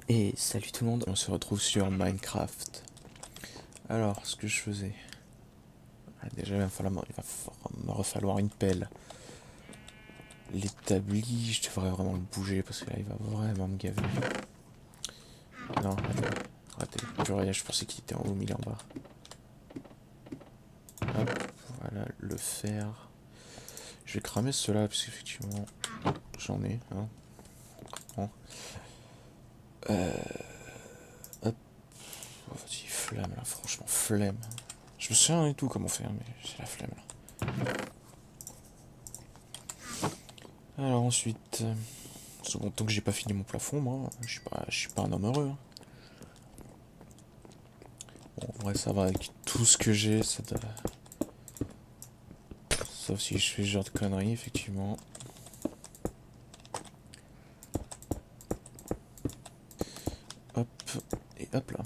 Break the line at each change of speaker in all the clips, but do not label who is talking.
Et salut tout le monde, on se retrouve sur Minecraft. Alors, ce que je faisais... déjà, il va me refalloir une pelle. L'établi, je devrais vraiment le bouger parce que là, il va vraiment me gaver. Non, raté. Purée, je pensais qu'il était en haut, mais il est en bas. Hop, voilà, le fer. Je vais cramer cela parce qu'effectivement, j'en ai. Hein. Bon. Hop, oh, vas-y, flemme là, franchement, flemme. Je me souviens et tout comment faire, mais j'ai la flemme là. Alors ensuite, c'est bon, tant que j'ai pas fini mon plafond, moi, je suis pas un homme heureux. Hein. Bon, en vrai, ça va avec tout ce que j'ai, ça doit... Sauf si je fais ce genre de conneries, effectivement. Hop, et hop là.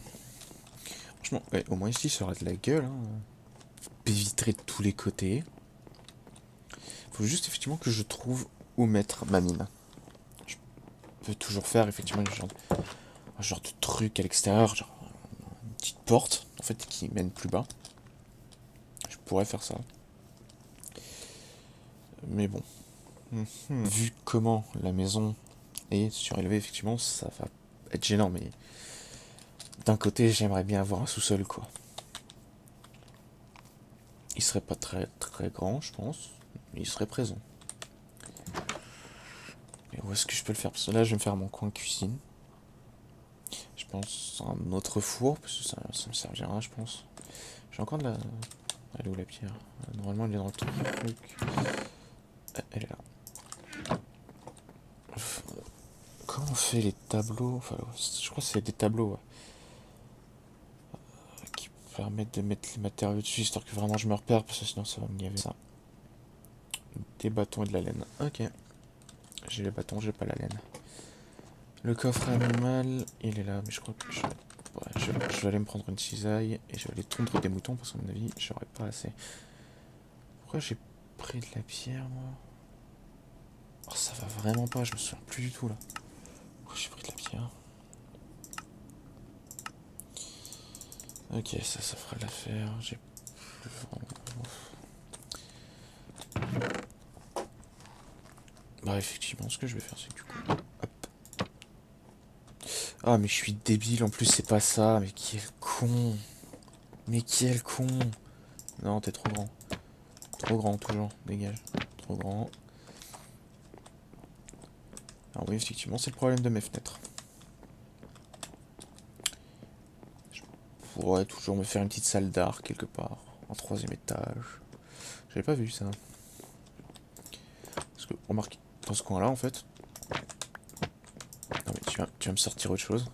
Franchement, ouais, au moins ici, ça aura de la gueule. Hein. Baie vitrée de tous les côtés. Faut juste, effectivement, que je trouve où mettre ma mine. Je peux toujours faire, effectivement, un genre de truc à l'extérieur, genre une petite porte, en fait, qui mène plus bas. Je pourrais faire ça. Mais bon. Vu comment la maison est surélevée, effectivement, ça va être gênant, mais d'un côté, j'aimerais bien avoir un sous-sol, quoi. Il serait pas très très grand, je pense, mais il serait présent. Et où est-ce que je peux le faire? Parce que là, je vais me faire mon coin cuisine. Je pense un autre four, parce que ça me servira, je pense. J'ai encore de la... Elle est où la pierre? Normalement, elle est dans le truc. Elle est là. Comment on fait les tableaux? Enfin, je crois que c'est des tableaux, ouais, qui permettent de mettre les matériaux dessus, histoire que vraiment je me repère, parce que sinon ça va me gaver. Ça. Des bâtons et de la laine. Ok. J'ai les bâtons, j'ai pas la laine. Le coffre animal, il est là, mais je crois que je vais aller me prendre une cisaille et je vais aller tondre des moutons parce qu'à mon avis, j'aurais pas assez. Pourquoi j'ai pris de la pierre, moi? Oh, ça va vraiment pas, je me souviens plus du tout là. Pourquoi j'ai pris de la pierre? Ok, ça fera l'affaire. J'ai plus vraiment. Bah, effectivement, ce que je vais faire, c'est que du coup. Hop. Ah, mais je suis débile en plus, c'est pas ça. Mais quel con! Mais quel con! Non, t'es trop grand. Trop grand, toujours. Dégage. Trop grand. Alors, oui, effectivement, c'est le problème de mes fenêtres. Je pourrais toujours me faire une petite salle d'art quelque part. En troisième étage. J'avais pas vu ça. Parce que, remarque, dans ce coin-là, en fait. Non, mais tu vas me sortir autre chose.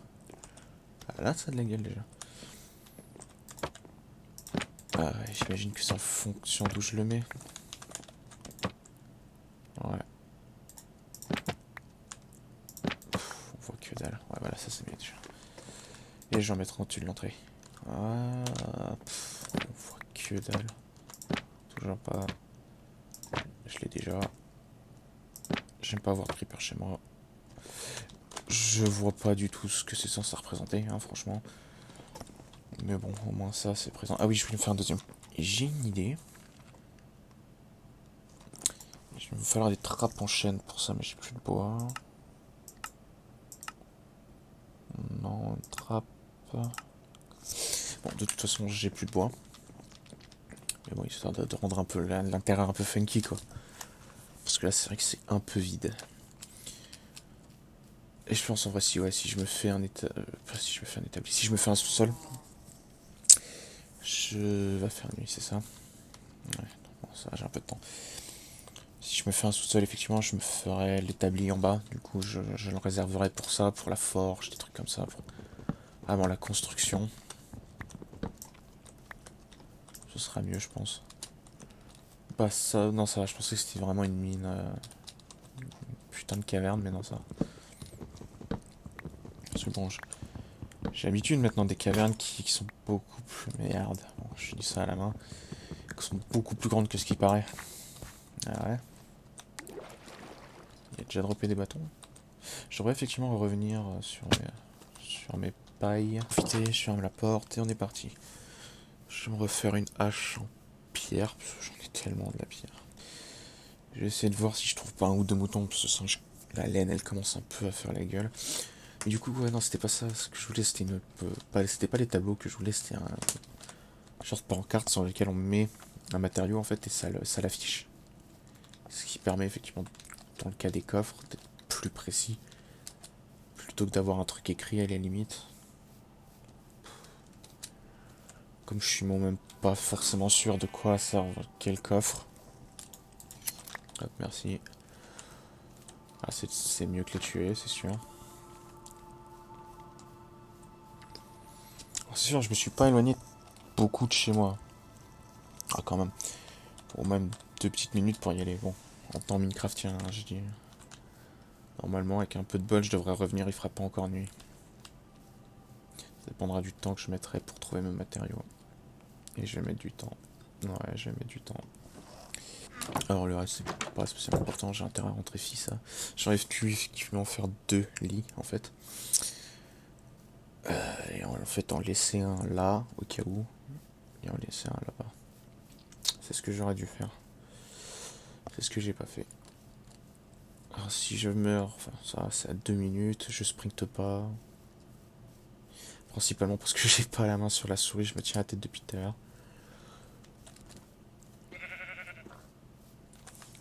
Ah, là, ça a de la gueule déjà. Ah, ouais, j'imagine que c'est en fonction d'où je le mets. Ouais. On voit que dalle. Ouais, voilà, ça c'est bien déjà. Et je vais en mettre en dessus de l'entrée. Ah, on voit que dalle. Toujours pas. Je l'ai déjà. J'aime pas avoir de creeper chez moi. Je vois pas du tout ce que c'est censé représenter, hein, franchement. Mais bon, au moins ça, c'est présent. Ah oui, je voulais me faire un deuxième. J'ai une idée. Il va me falloir des trappes en chaîne pour ça, mais j'ai plus de bois. Non, une trappe. Bon, de toute façon, j'ai plus de bois. Mais bon, histoire de rendre un peu l'intérieur un peu funky, quoi. Parce que là, c'est vrai que c'est un peu vide. Et je pense en vrai, si, ouais, si je me fais un état... enfin, si je me fais un établi... Si je me fais un sous-sol, je vais faire nuit, c'est ça? Ouais, bon, ça j'ai un peu de temps. Si je me fais un sous-sol, effectivement, je me ferai l'établi en bas. Du coup, je le réserverai pour ça, pour la forge, des trucs comme ça. Pour... Avant la construction. Ce sera mieux, je pense. Bah ça, non, ça va, je pensais que c'était vraiment une mine... putain de caverne, mais non, ça... Parce que bon, j'ai l'habitude maintenant des cavernes qui sont beaucoup plus... Merde, bon, je dis ça à la main. Qui sont beaucoup plus grandes que ce qui paraît. Ah ouais. Il a déjà droppé des bâtons. Je devrais effectivement revenir sur faire mes pailles. Profiter, je ferme la porte et on est parti. Je vais me refaire une hache en pierre, parce que j'en ai tellement de la pierre. Je vais essayer de voir si je trouve pas un ou deux moutons, parce que la laine elle commence un peu à faire la gueule. Et du coup, ouais, non, c'était pas ça. Ce que je voulais, c'était c'était pas les tableaux que je voulais, c'était un genre de pancarte sur lequel on met un matériau en fait et ça l'affiche. Ce qui permet effectivement, dans le cas des coffres, d'être plus précis. Plutôt que d'avoir un truc écrit à la limite. Comme je suis moi-même pas forcément sûr de quoi sert quel coffre. Hop, merci. Ah, c'est mieux que les tuer, c'est sûr. C'est sûr, je me suis pas éloigné beaucoup de chez moi. Ah, quand même. Au même 2 petites minutes pour y aller. Bon, en temps Minecraftien, hein, je dis. Normalement, avec un peu de bol, je devrais revenir, il fera pas encore nuit. Ça dépendra du temps que je mettrai pour trouver mes matériaux. Et je vais mettre du temps. Ouais, je vais mettre du temps. Alors le reste, c'est pas spécialement important, j'ai intérêt à rentrer ici, ça. J'arrive plus effectivement à faire 2 lits, en fait. Et en fait, en laisser un là, au cas où. Et en laisser un là-bas. C'est ce que j'aurais dû faire. C'est ce que j'ai pas fait. Alors si je meurs, enfin ça c'est à 2 minutes, je sprinte pas. Principalement parce que j'ai pas la main sur la souris, je me tiens la tête depuis tout à l'heure.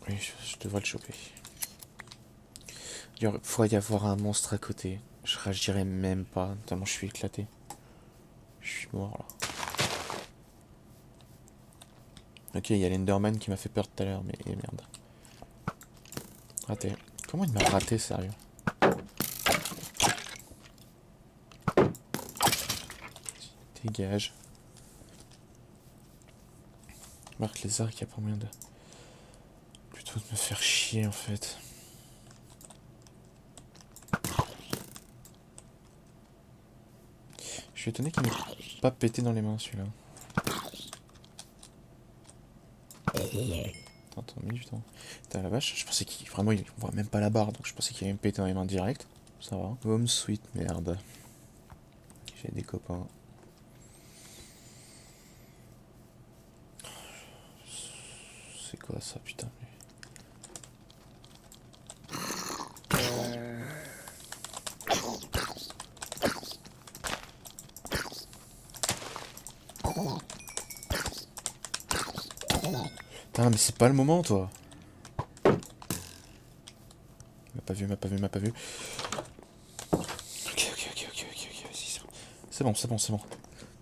Oui, je devrais le choper. Il pourrait y avoir un monstre à côté. Je réagirais même pas, tellement je suis éclaté. Je suis mort là. Ok, il y a l'Enderman qui m'a fait peur tout à l'heure, mais merde. Raté. Comment il m'a raté, sérieux? Dégage. Marque les arcs, il y a pas moyen de... Plutôt de me faire chier en fait. Je suis étonné qu'il m'ait pas pété dans les mains celui-là. Attends, mis du temps. T'as la vache, je pensais qu'il... Vraiment, il voit même pas la barre, donc je pensais qu'il allait me péter dans les mains direct. Ça va. Home sweet merde. J'ai des copains. C'est quoi ça, putain? Putain, mais c'est pas le moment, toi. Il m'a pas vu, il m'a pas vu, il m'a pas vu. Ok, vas-y, c'est bon, c'est bon, c'est bon.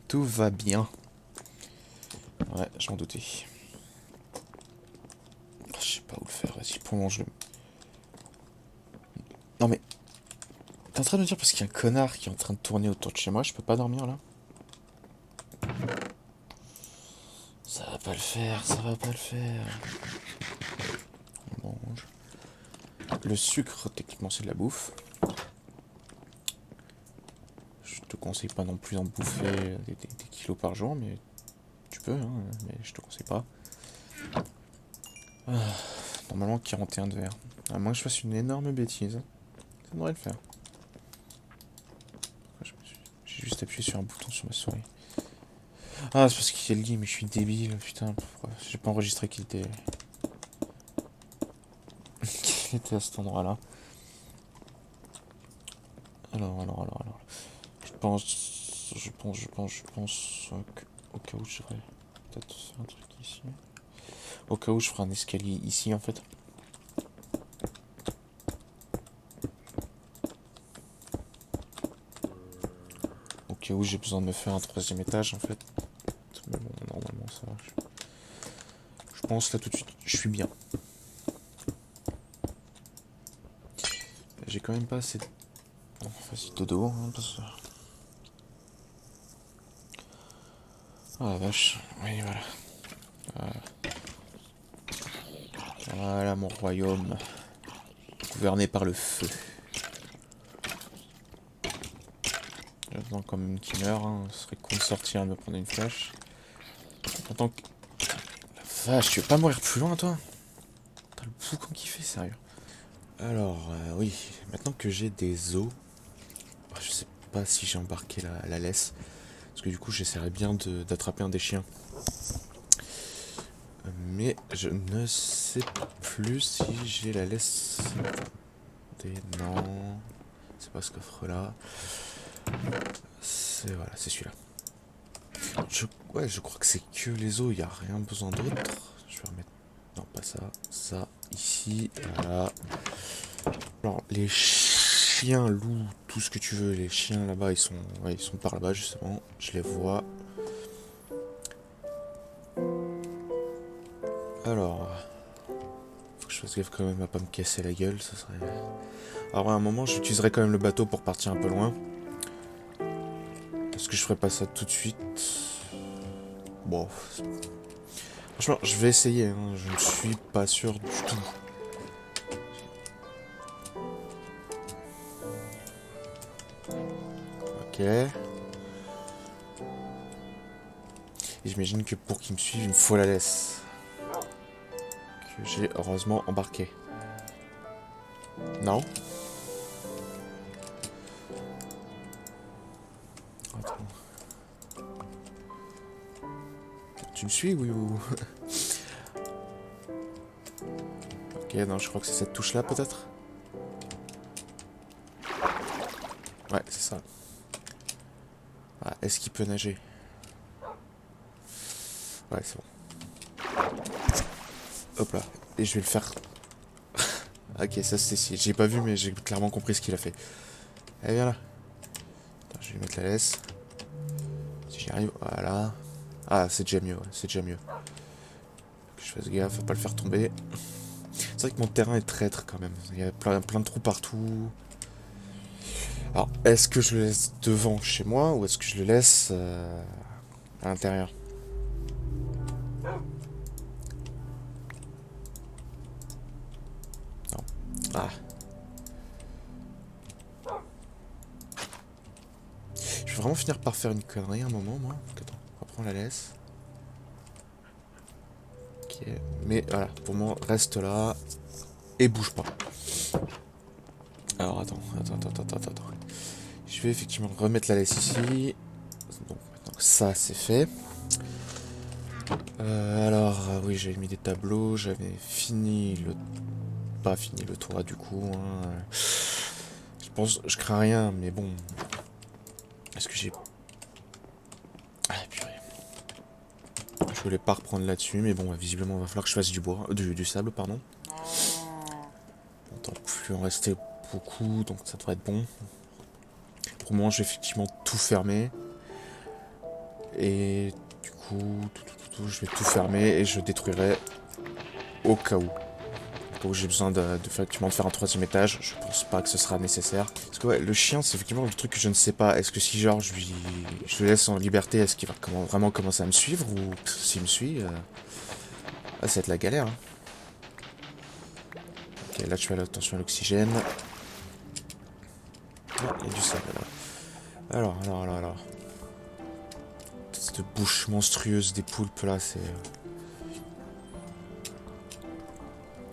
Tout va bien. Ouais, je m'en doutais. Je sais pas où le faire, vas-y, pour le moment, je le... Non mais... T'es en train de me dire parce qu'il y a un connard qui est en train de tourner autour de chez moi, je peux pas dormir là? Ça va pas le faire, ça va pas le faire. On mange. Le sucre, techniquement, c'est de la bouffe. Je te conseille pas non plus d'en bouffer des kilos par jour, mais tu peux, hein, mais je te conseille pas. Ah, normalement, 41 de verre. À moins que je fasse une énorme bêtise, ça devrait le faire. J'ai juste appuyé sur un bouton sur ma souris. Ah, c'est parce qu'il y a le lit, mais je suis débile, putain, pourquoi j'ai pas enregistré qu'il était... qu'il était à cet endroit-là. Alors. Je pense au cas où je devrais peut-être faire un truc ici. Au cas où je ferai un escalier ici en fait. Au cas où j'ai besoin de me faire un troisième étage en fait. Mais bon, normalement ça va. Je pense là tout de suite, je suis bien. J'ai quand même pas assez de... Bon, vas-y, dodo, hein, parce que... Oh la vache, oui voilà. Voilà mon royaume, gouverné par le feu. J'attends comme une qui meurt, hein. Ce serait con de sortir et de me prendre une flèche. En tant que... La vache, tu veux pas mourir plus loin toi? T'as le boucan qui fait, sérieux. Alors, oui, maintenant que j'ai des os... Je sais pas si j'ai embarqué la laisse. Parce que du coup, j'essaierai bien d'attraper un des chiens. Mais je ne sais plus si j'ai la laisse. Attendez, non. C'est pas ce coffre-là. C'est voilà, c'est celui-là. Ouais, je crois que c'est que les os, il n'y a rien besoin d'autre. Je vais remettre. Non, pas ça. Ça, ici, voilà. Alors, les chiens, loups, tout ce que tu veux, les chiens là-bas, ils sont par là-bas justement. Je les vois. Alors, faut que je fasse gaffe quand même à pas me casser la gueule, ça serait. Alors, à un moment, j'utiliserai quand même le bateau pour partir un peu loin. Est-ce que je ferai pas ça tout de suite? Bon, franchement, je vais essayer, hein. Je ne suis pas sûr du tout. Ok. Et j'imagine que pour qu'il me suive, il me faut la laisse. Que j'ai heureusement embarqué. Non? Attends. Tu me suis, oui ou... Ok, non, je crois que c'est cette touche-là, peut-être? Ouais, c'est ça. Ah, est-ce qu'il peut nager? Ouais, c'est bon. Hop là. Et je vais le faire... Ok, ça c'est si. J'ai pas vu, mais j'ai clairement compris ce qu'il a fait. Allez, viens là. Attends, je vais lui mettre la laisse. Si j'y arrive, voilà. Ah, c'est déjà mieux, ouais, c'est déjà mieux. Que je fasse gaffe à pas le faire tomber. C'est vrai que mon terrain est traître quand même. Il y a plein de trous partout. Alors, est-ce que je le laisse devant chez moi ou est-ce que je le laisse à l'intérieur? Non. Ah. Je vais vraiment finir par faire une connerie à un moment, moi. Attends, reprends la laisse. Ok. Mais voilà, pour moi, reste là et bouge pas. Alors, attends. Je vais effectivement remettre la laisse ici. Donc, maintenant que ça, c'est fait. Oui, j'avais mis des tableaux, j'avais fini le... Pas fini le toit, du coup. Hein. Je pense, je crains rien, mais bon. Est-ce que j'ai... Ah, purée. Je voulais pas reprendre là-dessus, mais bon, visiblement, il va falloir que je fasse du bois, du sable, pardon. On n'entend plus en rester beaucoup, donc ça devrait être bon. Pour le moment, je vais effectivement tout fermer. Et du coup, je vais tout fermer et je détruirai au cas où. Au cas où j'ai besoin effectivement de faire un troisième étage, je pense pas que ce sera nécessaire. Parce que ouais, le chien, c'est effectivement le truc que je ne sais pas. Est-ce que si genre je le laisse en liberté, est-ce qu'il va vraiment commencer à me suivre ou s'il me suit, ah, ça va être la galère. Hein. Ok, là tu fais attention à l'oxygène. Ah, il y a du sable là. Alors. Cette bouche monstrueuse des poulpes là, c'est.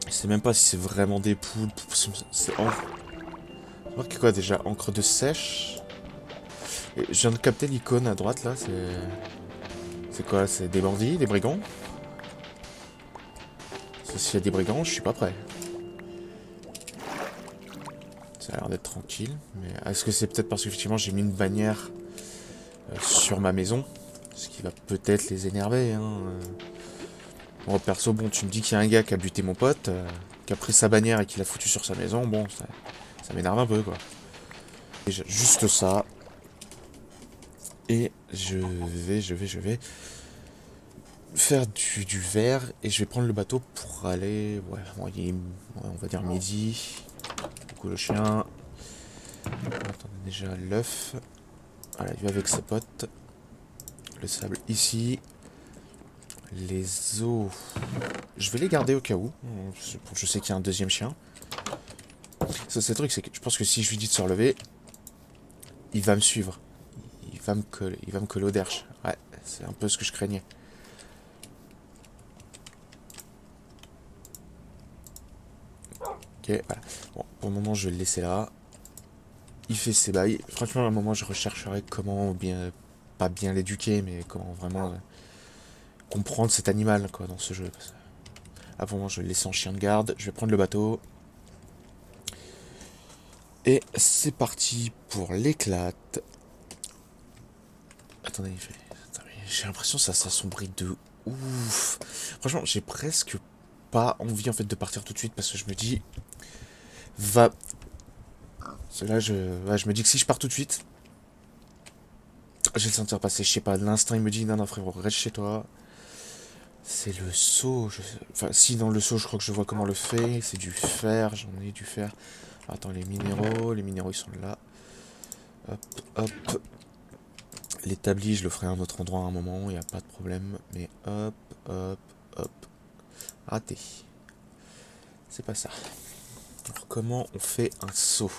Je sais même pas si c'est vraiment des poulpes. C'est remarque quoi déjà, encre de sèche. Et je viens de capter l'icône à droite là, c'est. C'est quoi? C'est des bandits, des brigands? S'il y a des brigands, je suis pas prêt. Ça a l'air d'être tranquille, mais est-ce que c'est peut-être parce qu'effectivement j'ai mis une bannière sur ma maison? Ce qui va peut-être les énerver, hein. Bon, perso, bon, tu me dis qu'il y a un gars qui a buté mon pote, qui a pris sa bannière et qui l'a foutu sur sa maison, bon, ça m'énerve un peu, quoi. Déjà, juste ça. Et je vais faire du verre et je vais prendre le bateau pour aller, ouais, on va dire midi. Du coup, le chien. Attendez, déjà l'œuf. Voilà, il va avec ses potes. Le sable ici. Les os. Je vais les garder au cas où. Je sais qu'il y a un deuxième chien. Ça, c'est le truc, c'est que je pense que si je lui dis de se relever, il va me suivre. Il va me coller au derche. Ouais, c'est un peu ce que je craignais. Ok, voilà. Bon, pour le moment, je vais le laisser là. il fait ses bails. Franchement, à un moment, je rechercherai comment bien, pas bien l'éduquer, mais comment vraiment comprendre cet animal, quoi, dans ce jeu. Avant, je vais le laisser en chien de garde. Je vais prendre le bateau. Et c'est parti pour l'éclate. Attendez, j'ai l'impression que ça s'assombrit de ouf. Franchement, j'ai presque pas envie en fait de partir tout de suite parce que je me dis va. Là, je me dis que si je pars tout de suite, je vais le sentir passer. Je sais pas, l'instinct il me dit non, non, frérot, reste chez toi. C'est le seau. Enfin, si dans le seau, je crois que je vois comment le fait. C'est du fer, j'en ai du fer. Attends, les minéraux ils sont là. Hop, hop. L'établi, je le ferai à un autre endroit à un moment, il n'y a pas de problème. Mais hop, hop, hop. Raté. C'est pas ça. Alors, comment on fait un seau?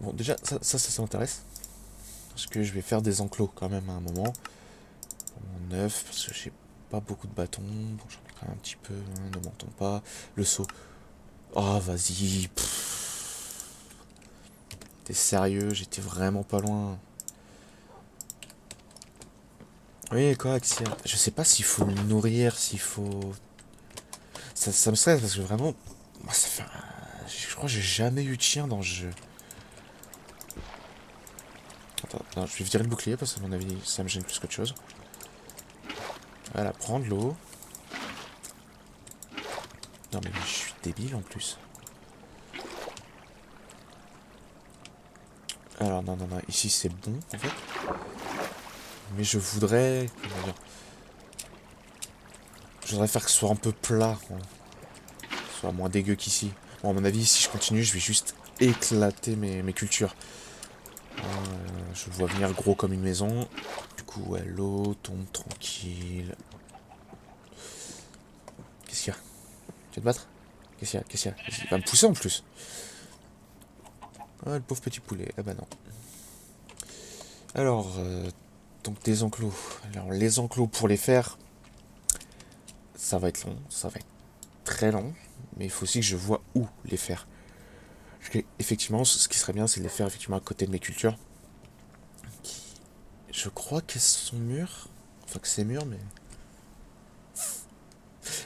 Bon, déjà, ça m'intéresse. Parce que je vais faire des enclos quand même à un moment. En neuf, parce que j'ai pas beaucoup de bâtons. Bon, j'en ai quand même un petit peu, hein, ne mentons pas. Le seau. Oh, vas-y. T'es sérieux? J'étais vraiment pas loin. Oui, quoi, Axia? Je sais pas s'il faut le nourrir, s'il faut. Ça me stresse parce que vraiment. Moi, ça fait. Je crois que j'ai jamais eu de chien dans le jeu. Attends, non, je vais virer le bouclier parce que, à mon avis, ça me gêne plus qu'autre chose. Voilà, prendre l'eau. Non, mais je suis débile en plus. Alors, non, non, non, ici c'est bon en fait. Mais je voudrais. Comment dire? Je voudrais faire que ce soit un peu plat. Hein. Que ce soit moins dégueu qu'ici. Bon, à mon avis, si je continue, je vais juste éclater mes cultures. Je le vois venir gros comme une maison. Du coup, ouais, l'eau tombe tranquille. Qu'est-ce qu'il y a? Tu vas te battre? Qu'est-ce qu'il y a? Il va me pousser en plus. Ah, le pauvre petit poulet. Ah bah non. Alors, donc des enclos. Alors, les enclos pour les faire, ça va être long. Ça va être très long. Mais il faut aussi que je vois où les faire. Parce que, effectivement, ce qui serait bien, c'est de les faire effectivement à côté de mes cultures. Je crois qu'elles sont mûres. Enfin, que c'est mûr, mais.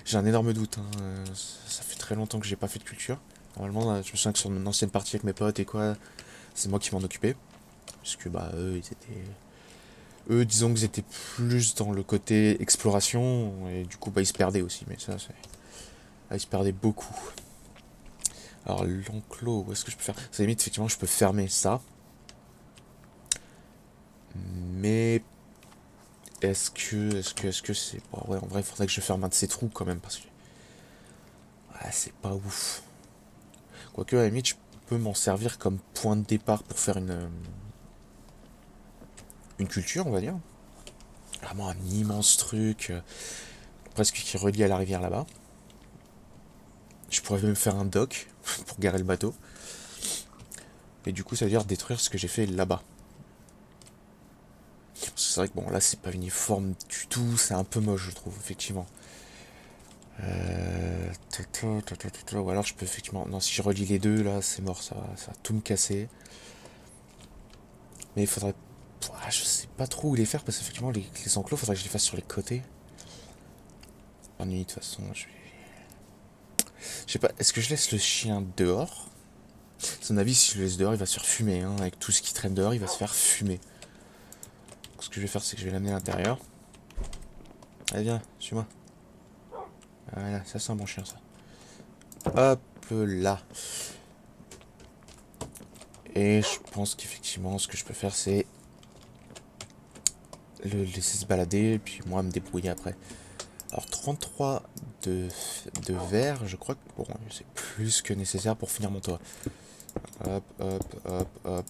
J'ai un énorme doute. Hein. Ça fait très longtemps que j'ai pas fait de culture. Normalement, je me souviens que sur mon ancienne partie avec mes potes et quoi, c'est moi qui m'en occupais. Parce que, bah, eux, ils étaient. Eux, disons qu'ils étaient plus dans le côté exploration. Et du coup, bah, ils se perdaient aussi. Mais ça, c'est. Ah, ils se perdaient beaucoup. Alors, l'enclos, où est-ce que je peux faire? C'est limite, effectivement, je peux fermer ça. Mais est-ce que c'est. Bon, ouais, en vrai, il faudrait que je ferme un de ces trous quand même, parce que. Ouais, c'est pas ouf. Quoique, à la limite, je peux m'en servir comme point de départ pour faire une culture, on va dire. Vraiment un immense truc, presque qui relie à la rivière là-bas. Je pourrais même faire un dock pour garer le bateau. Et du coup, ça veut dire détruire ce que j'ai fait là-bas. C'est vrai que bon, là, c'est pas uniforme du tout, c'est un peu moche, je trouve, effectivement. Ou alors je peux effectivement. Non, si je relie les deux, là, c'est mort, ça va tout me casser. Mais il faudrait. Ah, je sais pas trop où les faire parce qu'effectivement, les enclos, faudrait que je les fasse sur les côtés. Ennui, de toute façon, je sais pas, est-ce que je laisse le chien dehors? À son avis, si je le laisse dehors, il va se faire fumer. Hein. Avec tout ce qui traîne dehors, il va se faire fumer. Donc, ce que je vais faire, c'est que je vais l'amener à l'intérieur. Allez, viens, suis-moi. Voilà, ça c'est un bon chien, ça. Hop là. Et je pense qu'effectivement, ce que je peux faire, c'est le laisser se balader, et puis moi me débrouiller après. Alors 33 de verre, je crois que bon, c'est plus que nécessaire pour finir mon toit. Hop, hop, hop, hop.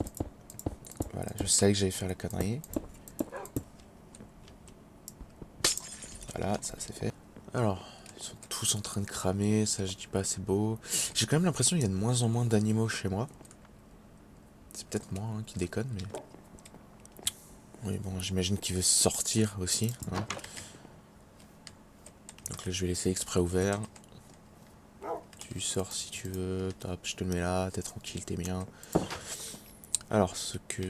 Voilà, je savais que j'allais faire la connerie. Voilà, ça c'est fait. Alors, ils sont tous en train de cramer, ça je dis pas, c'est beau. J'ai quand même l'impression qu'il y a de moins en moins d'animaux chez moi. C'est peut-être moi hein, qui déconne, mais... Oui, bon, j'imagine qu'il veut sortir aussi. Hein. Donc là, je vais laisser exprès ouvert. Tu Tu sors si tu veux. Hop, je te le mets là. T'es tranquille, t'es bien. Alors, ce que...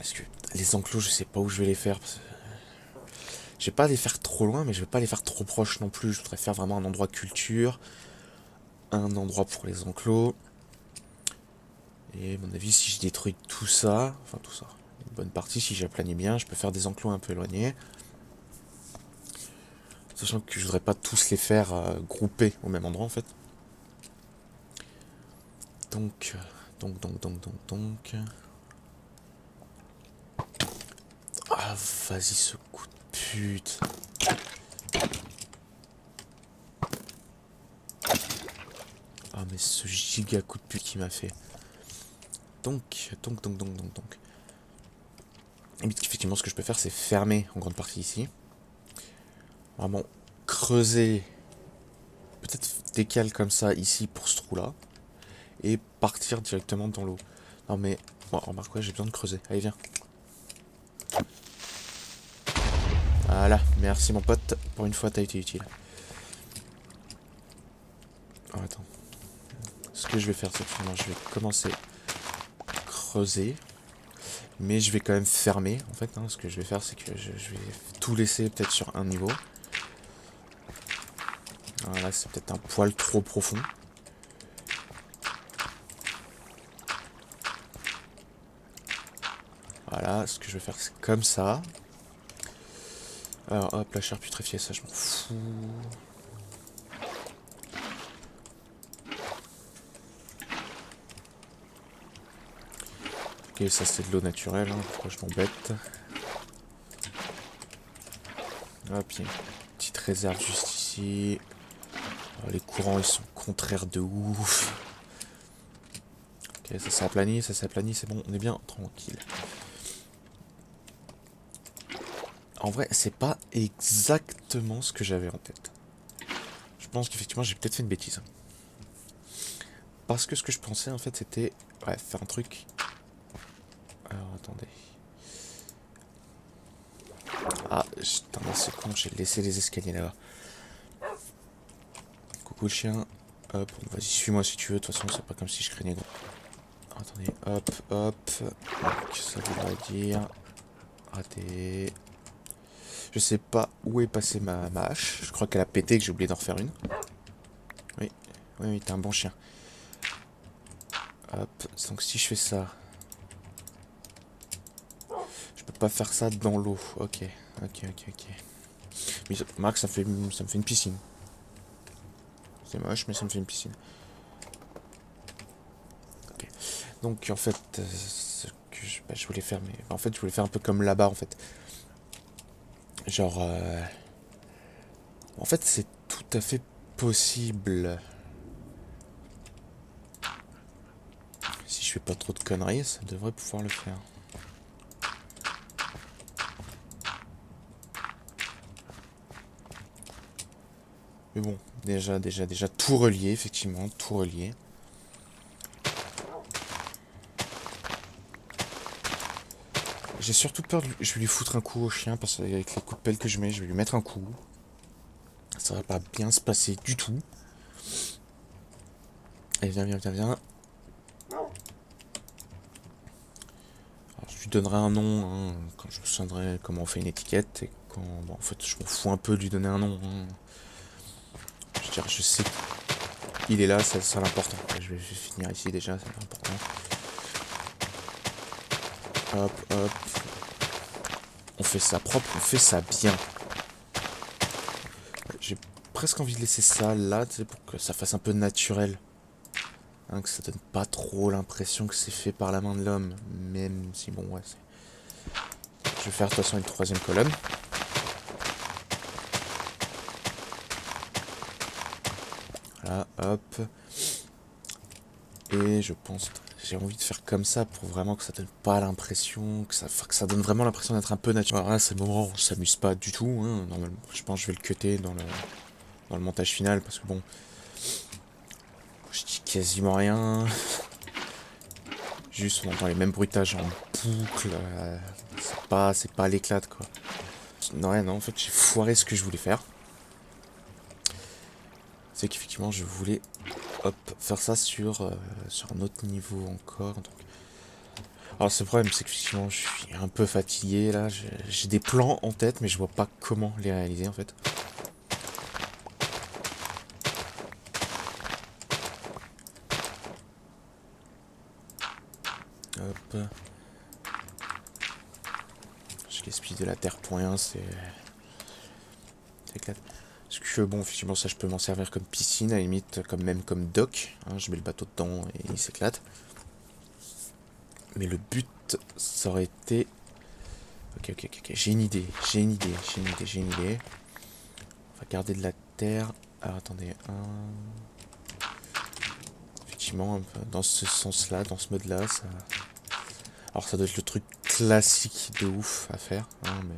Est-ce que les enclos, je sais pas où je vais les faire. Je vais pas les faire trop loin, mais je vais pas les faire trop proches non plus. Je voudrais faire vraiment un endroit culture. Un endroit pour les enclos. Et à mon avis, si je détruis tout ça, enfin tout ça, une bonne partie, si j'aplanis bien, je peux faire des enclos un peu éloignés. Sachant que je voudrais pas tous les faire grouper au même endroit en fait. Donc. Ah, vas-y, ce coup de pute. Ah, mais ce giga coup de pute qu'il m'a fait. Donc. Et effectivement, ce que je peux faire, c'est fermer en grande partie ici. Vraiment creuser. Peut-être décaler comme ça ici pour ce trou-là. Et partir directement dans l'eau. Non, mais. Bon, remarque quoi, j'ai besoin de creuser. Allez, viens. Voilà, merci mon pote. Pour une fois, t'as été utile. Oh, attends. Ce que je vais faire, c'est que je vais commencer à creuser. Mais je vais quand même fermer, en fait. Ce que je vais faire, c'est que je vais tout laisser peut-être sur un niveau. Voilà, c'est peut-être un poil trop profond. Voilà, ce que je vais faire, c'est comme ça. Alors, hop, la chair putréfiée, ça, je m'en fous. Ok, ça, c'est de l'eau naturelle, pourquoi je m'embête. Hop, il y a une petite réserve juste ici. Alors, les courants, ils sont contraires de ouf. Ok, ça s'aplanit, c'est bon, on est bien tranquille. En vrai, c'est pas exactement ce que j'avais en tête. Je pense qu'effectivement, j'ai peut-être fait une bêtise. Parce que ce que je pensais, en fait, c'était... Ouais, faire un truc... Alors, attendez. Ah, putain, c'est con, j'ai laissé les escaliers là-bas. Coucou le chien. Hop, vas-y, suis-moi si tu veux. De toute façon, c'est pas comme si je craignais gros. Attendez, hop. Donc, ça voudrait dire... Raté. Je sais pas où est passée ma hache. Je crois qu'elle a pété, que j'ai oublié d'en refaire une. Oui, t'es un bon chien. Hop, donc si je fais ça... Je peux pas faire ça dans l'eau. Ok. Mais Marc, ça me fait une piscine. C'est moche, mais ça me fait une piscine. Ok. Donc en fait, ce que je voulais faire, mais en fait, je voulais faire un peu comme là-bas, en fait. Genre, en fait, c'est tout à fait possible. Si je fais pas trop de conneries, ça devrait pouvoir le faire. Mais bon, déjà, tout relié, effectivement, tout relié. J'ai surtout peur je vais lui foutre un coup au chien, parce qu'avec les coups de pelle que je mets, je vais lui mettre un coup. Ça va pas bien se passer du tout. Allez, viens. Alors, je lui donnerai un nom, quand je me souviendrai comment on fait une étiquette. Et quand... Bon, en fait, je m'en fous un peu de lui donner un nom. Je veux dire, je sais qu'il est là, c'est ça l'important. Je vais finir ici déjà, c'est important. Hop. On fait ça propre, on fait ça bien. J'ai presque envie de laisser ça là, tu sais, pour que ça fasse un peu naturel. Que ça donne pas trop l'impression que c'est fait par la main de l'homme. Même si, bon, ouais, c'est... Je vais faire de toute façon une troisième colonne. Voilà, hop. Et je pense... J'ai envie de faire comme ça pour vraiment que ça donne pas l'impression... Que ça donne vraiment l'impression d'être un peu naturel. Alors là, c'est le moment où on s'amuse pas du tout. Normalement, je pense que je vais le cutter dans le montage final. Parce que bon... Je dis quasiment rien. Juste on entend les mêmes bruitages en boucle. C'est pas l'éclate quoi. Non, en fait j'ai foiré ce que je voulais faire. C'est qu'effectivement je voulais hop, faire ça sur un autre niveau encore. Donc... Alors le problème c'est qu'effectivement je suis un peu fatigué là. J'ai des plans en tête mais je vois pas comment les réaliser en fait. Hop. Je gaspille de la terre pour rien, c'est éclate. Parce que bon, effectivement, ça je peux m'en servir comme piscine, à la limite, même comme dock. Hein, je mets le bateau dedans et il s'éclate. Mais le but, ça aurait été. Ok. J'ai une idée. On va garder de la terre. Alors attendez, effectivement, dans ce sens-là, dans ce mode-là, ça. Alors ça doit être le truc classique de ouf à faire, hein, mais.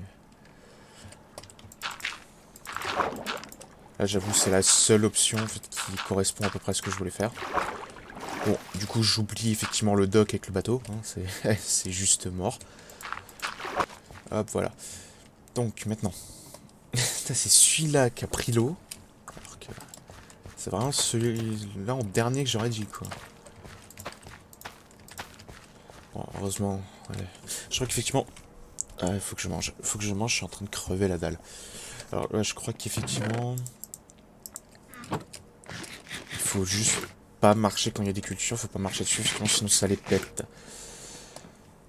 Là, j'avoue, c'est la seule option en fait, qui correspond à peu près à ce que je voulais faire. Bon, du coup, j'oublie effectivement le dock avec le bateau. Hein, c'est juste mort. Hop, voilà. Donc, maintenant. C'est celui-là qui a pris l'eau. Alors que c'est vraiment celui-là en dernier que j'aurais dit, quoi. Bon, heureusement. Ouais. Je crois qu'effectivement... il faut que je mange. Je suis en train de crever la dalle. Alors là, je crois qu'effectivement... Il faut juste pas marcher quand il y a des cultures. Faut pas marcher dessus, sinon ça les pète.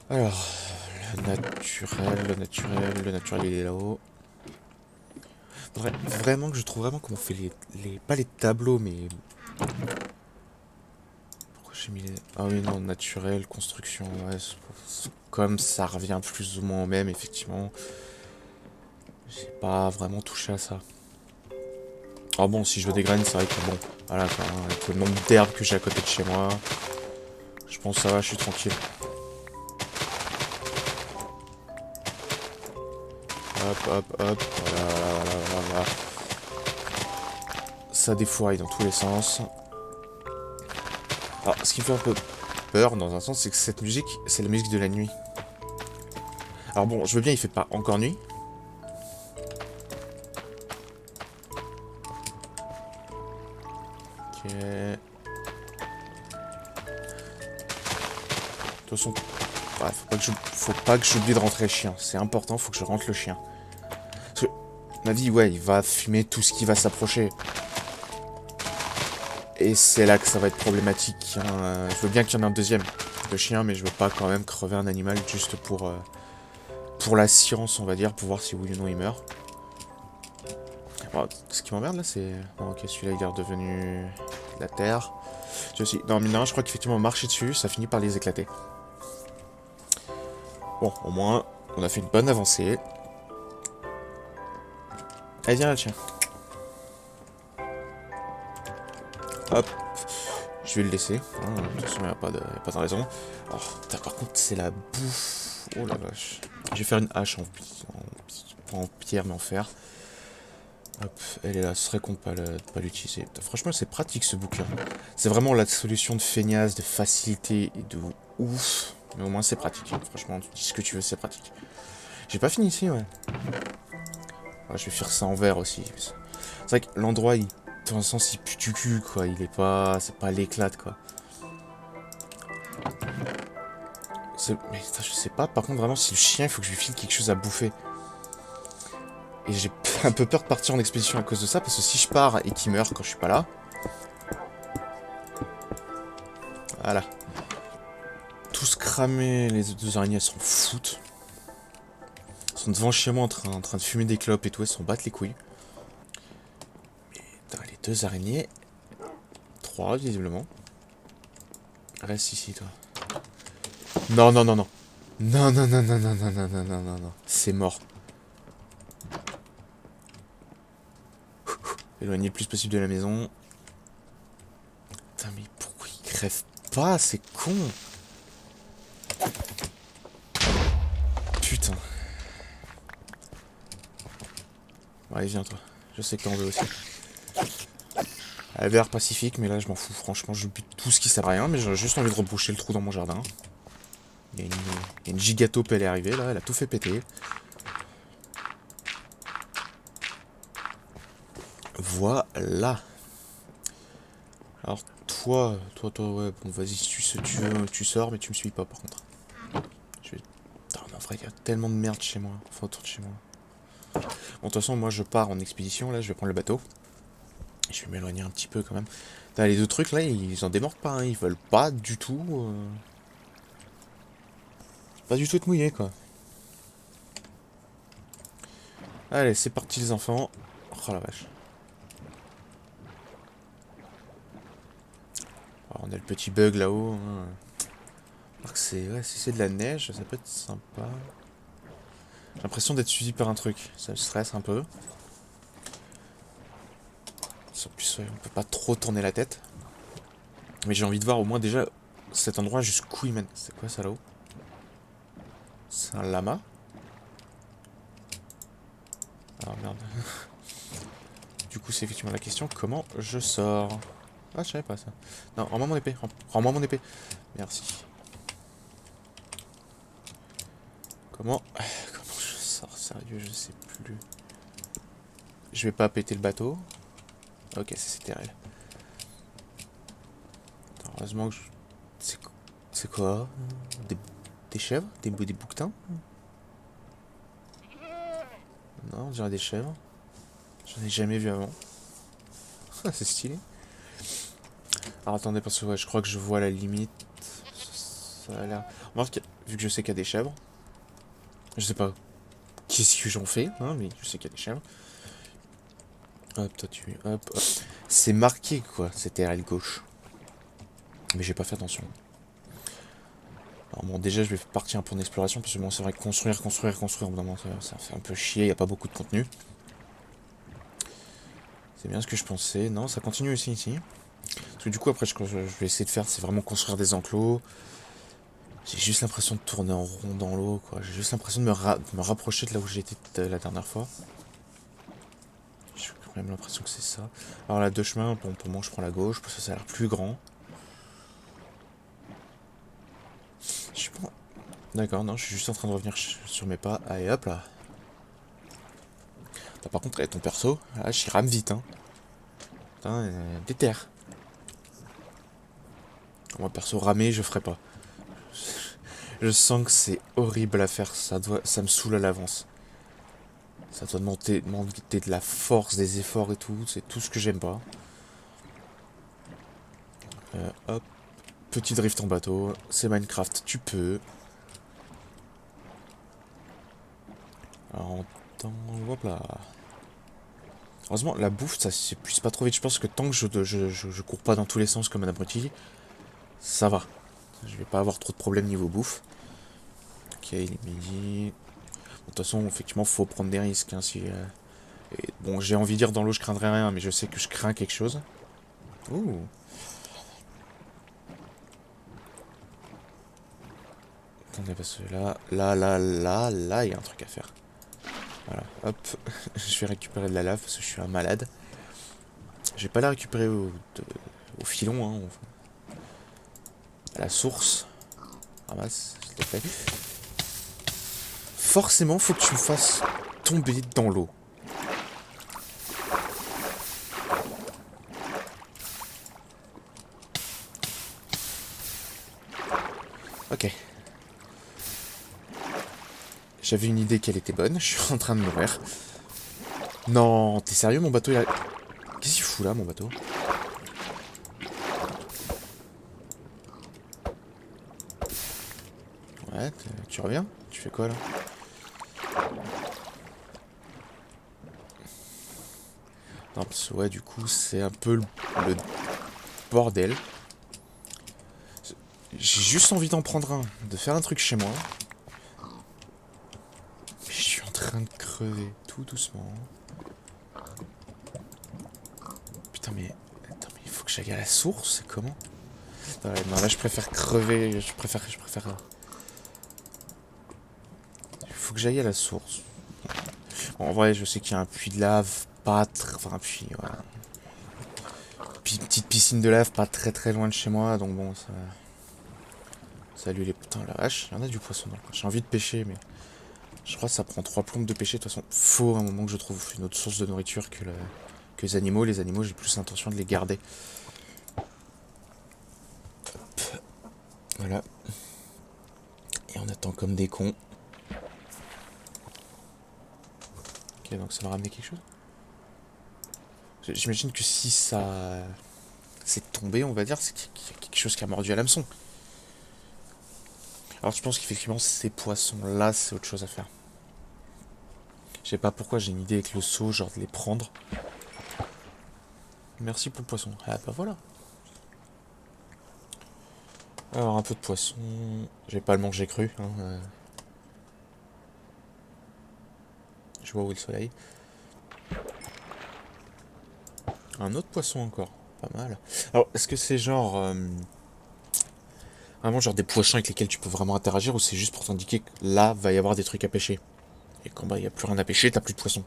Alors... Le naturel, il est là-haut. Faudrait vraiment que je trouve vraiment comment on fait pas les tableaux, mais... Pourquoi j'ai mis les... Ah oui, non, naturel, construction, ouais. Comme ça revient plus ou moins au même, effectivement. J'ai pas vraiment touché à ça. Ah bon, si je veux des graines, c'est vrai que bon... Voilà, quoi, hein, avec le nombre d'herbes que j'ai à côté de chez moi... Je pense que ça va, je suis tranquille. Hop. Voilà. Ça défouraille dans tous les sens. Alors, ce qui me fait un peu peur, dans un sens, c'est que cette musique, c'est la musique de la nuit. Alors bon, je veux bien, il fait pas encore nuit. Ok. De toute façon, ouais, faut pas que j'oublie de rentrer le chien. C'est important, faut que je rentre le chien. Parce que, ma vie, ouais, il va fumer tout ce qui va s'approcher. Et c'est là que ça va être problématique. Hein. Je veux bien qu'il y en ait un deuxième de chien, mais je veux pas quand même crever un animal juste pour la science, on va dire, pour voir si oui ou non il meurt. Bon, ce qui m'emmerde là, c'est... Bon, ok, celui-là, il est redevenu la terre. Non, mais non, je crois qu'effectivement, marcher dessus, ça finit par les éclater. Bon, au moins, on a fait une bonne avancée. Allez, viens là, tiens. Hop. Je vais le laisser. Hein, de toute façon, il n'y a pas de raison. Alors, par contre, c'est la bouffe. Oh la vache. Je vais faire une hache en pierre, mais en fer. Hop, elle est là. Ce serait con de pas l'utiliser. Franchement, c'est pratique ce bouquin. C'est vraiment la solution de feignasse, de facilité et de ouf. Mais au moins, c'est pratique. Hein. Franchement, tu dis ce que tu veux, c'est pratique. J'ai pas fini ici, ouais. Je vais faire ça en vert aussi. C'est vrai que l'endroit, dans un sens, il pue du cul, quoi. Il est pas... C'est pas l'éclate, quoi. Mais je sais pas, par contre, vraiment, si le chien, il faut que je lui file quelque chose à bouffer. Et j'ai un peu peur de partir en expédition à cause de ça, parce que si je pars et qu'il meurt quand je suis pas là... Voilà. Tous cramés, les deux araignées, elles s'en foutent. Elles sont devant chez moi en train de fumer des clopes et tout, elles s'en battent les couilles. Et les deux araignées... 3, visiblement. Reste ici, toi. Non. Non. C'est mort. Éloigner le plus possible de la maison. Putain, mais pourquoi il crève pas? C'est con. Putain. Bon, allez, viens, toi. Je sais que t'en veux aussi. Vert pacifique, mais là, je m'en fous. Franchement, je bute tout ce qui sert à rien, mais j'ai juste envie de reboucher le trou dans mon jardin. Il y a une gigataupe, elle est arrivée, là. Elle a tout fait péter. Voilà. Alors toi, ouais, bon vas-y si tu veux, tu sors, mais tu me suis pas par contre. Je vais... Putain, mais en vrai, il y a tellement de merde chez moi, enfin autour de chez moi. Bon, de toute façon, moi je pars en expédition, là, je vais prendre le bateau. Je vais m'éloigner un petit peu quand même. Putain, les deux trucs là, ils en démordent pas, hein. Ils veulent pas du tout... Pas du tout te mouiller, quoi. Allez, c'est parti les enfants. Oh la vache. Alors, on a le petit bug là-haut, hein. Alors que c'est... Ouais, si c'est de la neige, ça peut être sympa. J'ai l'impression d'être suivi par un truc. Ça me stresse un peu. En plus, ouais, on peut pas trop tourner la tête. Mais j'ai envie de voir au moins déjà cet endroit jusqu'où il mène. C'est quoi ça là-haut? C'est un lama? Ah merde. Du coup, c'est effectivement la question, comment je sors? Ah, je savais pas ça. Non, rends-moi mon épée. Rends-moi mon épée. Merci. Comment... Comment je sors? Sérieux, je sais plus. Je vais pas péter le bateau. Ok, c'était elle. Heureusement que je... C'est quoi? Des chèvres? Des bouquetins? Non, on dirait des chèvres. J'en ai jamais vu avant. C'est stylé. Alors attendez, parce que ouais, je crois que je vois la limite. Ça a l'air... Remarque, vu que je sais qu'il y a des chèvres, je sais pas qu'est-ce que j'en fais, hein, mais je sais qu'il y a des chèvres. Hop, toi tu... Hop, hop. C'est marqué, quoi, c'était à gauche. Mais j'ai pas fait attention. Alors bon, déjà, je vais partir pour une exploration, parce que bon, c'est vrai que construire, au bout d'un moment, ça fait un peu chier, il y a pas beaucoup de contenu. C'est bien ce que je pensais. Non, ça continue aussi ici. Parce que du coup, après, je vais essayer de faire, c'est vraiment construire des enclos. J'ai juste l'impression de tourner en rond dans l'eau, quoi. J'ai juste l'impression de me rapprocher de là où j'étais la dernière fois. J'ai quand même l'impression que c'est ça. Alors là, deux chemins, bon, pour moi, je prends la gauche, parce que ça a l'air plus grand. Je suis pas... D'accord, non, je suis juste en train de revenir sur mes pas. Allez, hop là. Par contre, ton perso, là, j'y rame vite, hein. Putain, déter. Moi, perso, ramer, je ferai pas. Je sens que c'est horrible à faire, ça me saoule à l'avance. Ça doit demander de la force, des efforts et tout, c'est tout ce que j'aime pas. Hop, petit drift en bateau, c'est Minecraft, tu peux. Alors, hop là. Heureusement, la bouffe, ça s'épuise pas trop vite. Je pense que tant que je cours pas dans tous les sens comme un abruti, ça va. Je vais pas avoir trop de problèmes niveau bouffe. Ok, il est midi. De toute façon, effectivement, faut prendre des risques. Hein, et bon, j'ai envie de dire dans l'eau, je craindrai rien, mais je sais que je crains quelque chose. Ouh. Attendez, parce que là, il y a un truc à faire. Voilà, hop. Je vais récupérer de la lave parce que je suis un malade. Je vais pas la récupérer au filon, hein, à la source. Ramasse, s'il te plaît. Forcément, faut que tu me fasses tomber dans l'eau. Ok. J'avais une idée qu'elle était bonne, je suis en train de mourir. Non, t'es sérieux, mon bateau, il a... Qu'est-ce qu'il fout là, mon bateau? Ouais, tu reviens? Tu fais quoi, là? Non, parce que, ouais, du coup, c'est un peu le bordel. J'ai juste envie d'en prendre un, de faire un truc chez moi. Mais je suis en train de crever, tout doucement. Putain, mais... Attends, mais il faut que j'aille à la source, c'est comment? Ouais, non, là, je préfère crever, je préfère... Il faut que j'aille à la source. Bon, en vrai, je sais qu'il y a un puits de lave, pas très... Enfin, un puits, voilà. Petite piscine de lave, pas très très loin de chez moi, donc bon, ça... Salut les putains, la vache, il y en a du poisson dans le coin. J'ai envie de pêcher, mais... Je crois que ça prend 3 plombes de pêcher, de toute façon. Faut à un moment que je trouve une autre source de nourriture que les animaux. Les animaux, j'ai plus l'intention de les garder. Voilà. Et on attend comme des cons. Ok, donc ça va ramener quelque chose. J'imagine que si ça c'est tombé, on va dire, c'est qu'il y a quelque chose qui a mordu à l'hameçon. Alors je pense qu'effectivement, ces poissons-là, c'est autre chose à faire. Je sais pas pourquoi, j'ai une idée avec le seau, genre de les prendre. Merci pour le poisson. Ah bah voilà. Alors un peu de poisson. Je vais pas le manger cru. Hein, Je vois où est le soleil. Un autre poisson encore. Pas mal. Alors, est-ce que c'est genre... vraiment genre des poissons avec lesquels tu peux vraiment interagir ou c'est juste pour t'indiquer que là, va y avoir des trucs à pêcher. Et quand bah, y a plus rien à pêcher, t'as plus de poissons.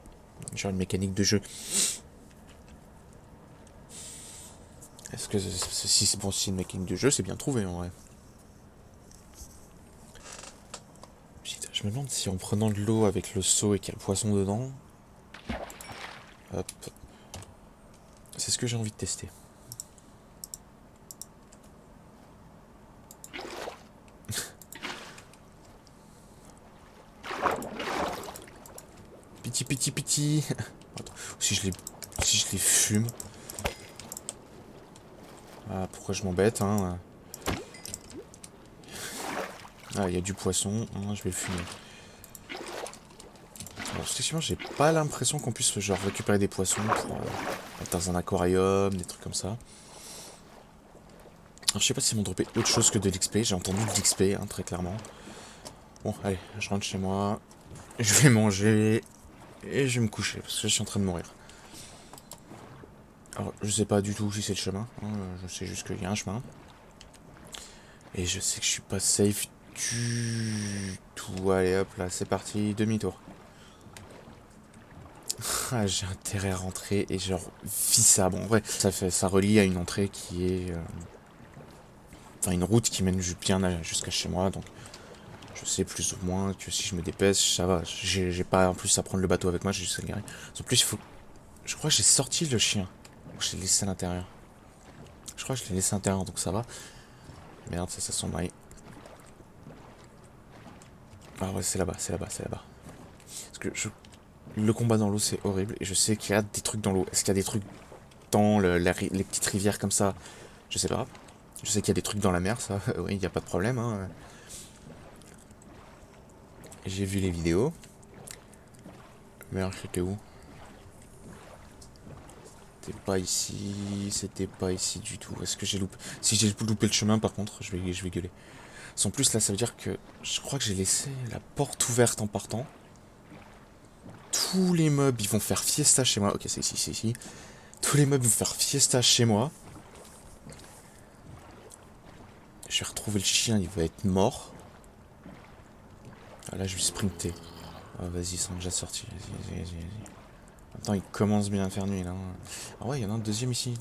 Genre une mécanique de jeu. Est-ce que si c'est bon, si une mécanique de jeu, c'est bien trouvé en vrai. Putain, je me demande si en prenant de l'eau avec le seau et qu'il y a le poisson dedans... Hop. C'est ce que j'ai envie de tester. Piti piti piti. Attends, si je les fume. Ah, pourquoi je m'embête, hein. Ah, il y a du poisson. Ah, je vais le fumer. Alors, effectivement, j'ai pas l'impression qu'on puisse genre récupérer des poissons pour être dans un aquarium, des trucs comme ça. Alors, je sais pas s'ils m'ont droppé autre chose que de l'XP. J'ai entendu de l'XP, hein, très clairement. Bon, allez, je rentre chez moi. Je vais manger. Et je vais me coucher, parce que je suis en train de mourir. Alors, je sais pas du tout si c'est le chemin. Hein, je sais juste qu'il y a un chemin. Et je sais que je suis pas safe du tout. Allez, hop, là, c'est parti. Demi-tour. Ah, j'ai intérêt à rentrer et genre vis ça. Bon, en vrai, ça relie à une entrée qui est, enfin, une route qui mène bien jusqu'à chez moi. Donc, je sais plus ou moins que si je me dépêche, ça va. J'ai pas en plus à prendre le bateau avec moi. J'ai juste à garer. En plus, il faut. Je crois que j'ai sorti le chien. Ou je l'ai laissé à l'intérieur. Je crois que je l'ai laissé à l'intérieur, donc ça va. Merde, ça sent maille. Ah ouais, c'est là-bas, c'est là-bas, c'est là-bas. Parce que le combat dans l'eau, c'est horrible. Et je sais qu'il y a des trucs dans l'eau. Est-ce qu'il y a des trucs dans les petites rivières comme ça? Je sais pas. Je sais qu'il y a des trucs dans la mer, ça. Oui, il n'y a pas de problème. Hein. J'ai vu les vidéos. Merde, c'était où? C'était pas ici. C'était pas ici du tout. Est-ce que j'ai loupé? Si j'ai loupé le chemin, par contre, je vais gueuler. Sans plus, là, ça veut dire que je crois que j'ai laissé la porte ouverte en partant. Tous les mobs, ils vont faire fiesta chez moi. Ok, c'est ici, c'est ici. Tous les mobs vont faire fiesta chez moi. Je vais retrouver le chien, il va être mort. Ah, là, je vais sprinter. Ah, vas-y, ils sont déjà sortis. Vas-y. Attends, il commence bien à faire nuit là. Ah ouais, il y en a un deuxième ici.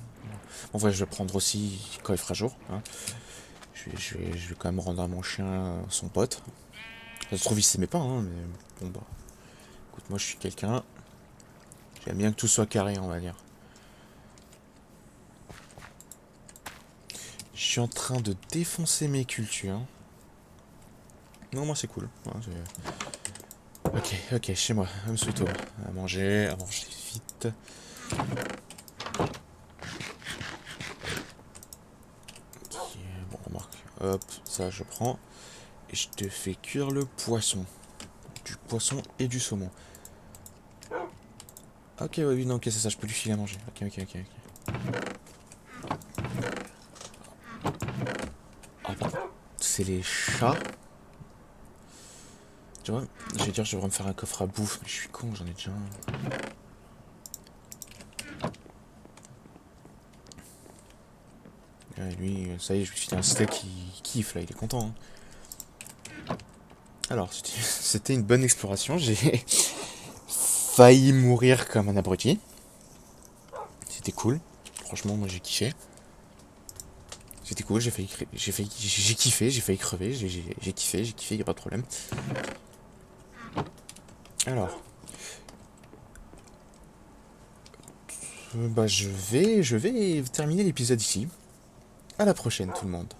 En vrai, je vais prendre aussi quand il fera jour. Hein. Je vais quand même rendre à mon chien son pote. Ça se trouve, il s'aimait pas, hein, mais bon bah. Écoute, moi je suis quelqu'un. J'aime bien que tout soit carré, on va dire. Je suis en train de défoncer mes cultures. Non, moi c'est cool. Ok, chez moi, home sweet home. À manger vite. Ok, bon, remarque. Hop, ça je prends. Et je te fais cuire le poisson. Du poisson et du saumon. Ok, ouais, oui, non, ok, c'est ça, je peux lui filer à manger. Ok. Ah, pardon. C'est les chats. Tu vois, je vais dire, je devrais me faire un coffre à bouffe, mais je suis con, j'en ai déjà un. Ouais, lui, ça y est, je lui ai filé un steak, il kiffe là, il est content. Hein. Alors, c'était une bonne exploration, j'ai failli mourir comme un abruti. C'était cool, franchement, moi j'ai kiffé. C'était cool, j'ai kiffé, j'ai failli crever, j'ai kiffé, y a pas de problème. Alors, bah je vais terminer l'épisode ici. À la prochaine tout le monde.